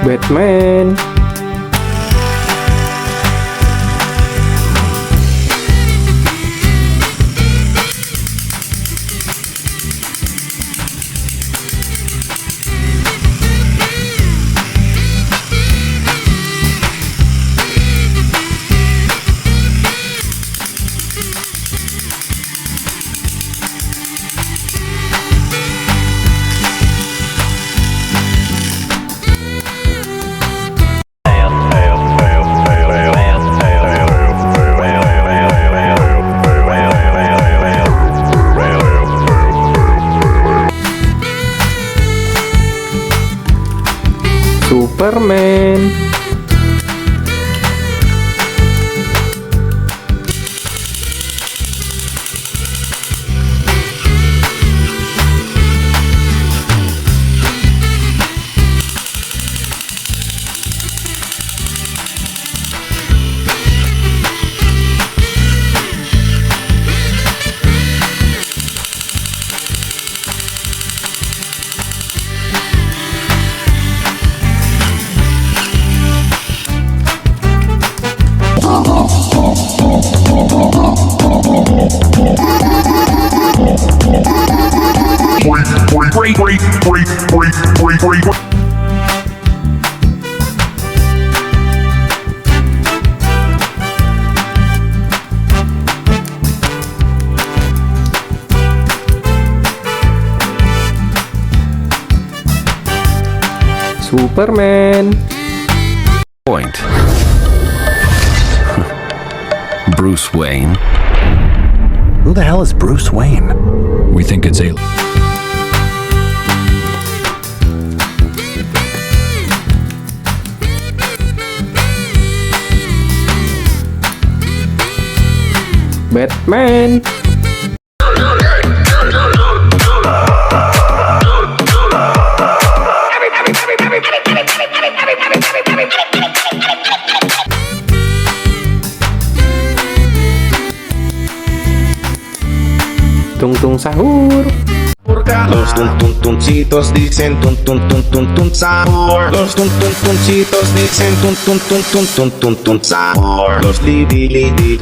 Batman. Superman. Superman. Point. Bruce Wayne. Who the hell is Bruce Wayne? We think it's a... Batman. Tung tung sahur. Los tuntuncitos dicen tun tun tun tun tun sahur. Los tuntuncitos dicen tun tun tun tun tun tun tun sahur. Los li li li li.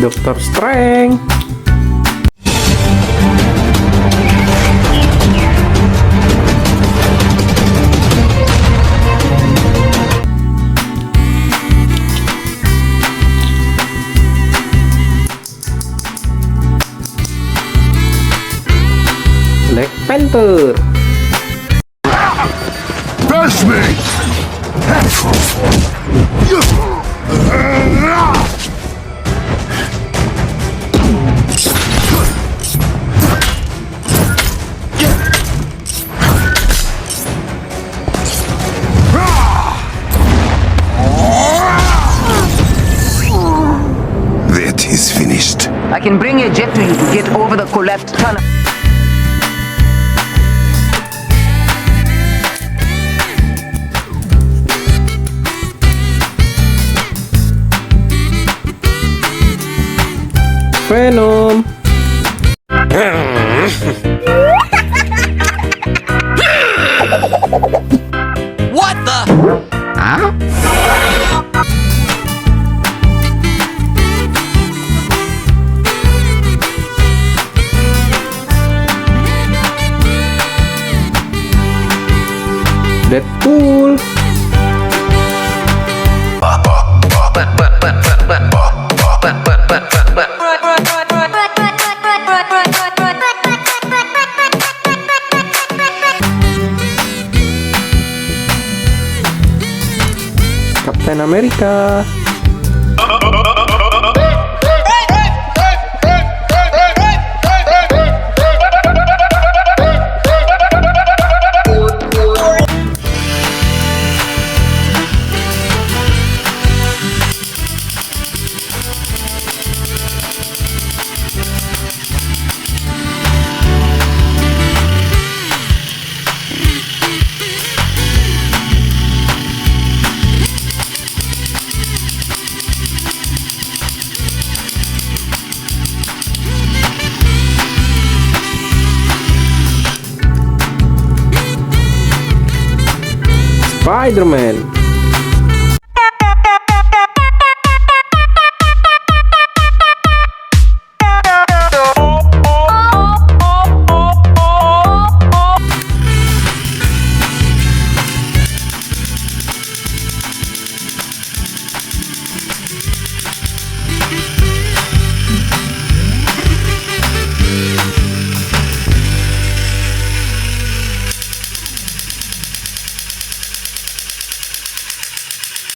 Doctor Strange. Black Panther. That's me! That is finished. I can bring a jet to you to get over the collapsed tunnel. Venom. What the? Huh? Deadpool. Captain America. Spiderman.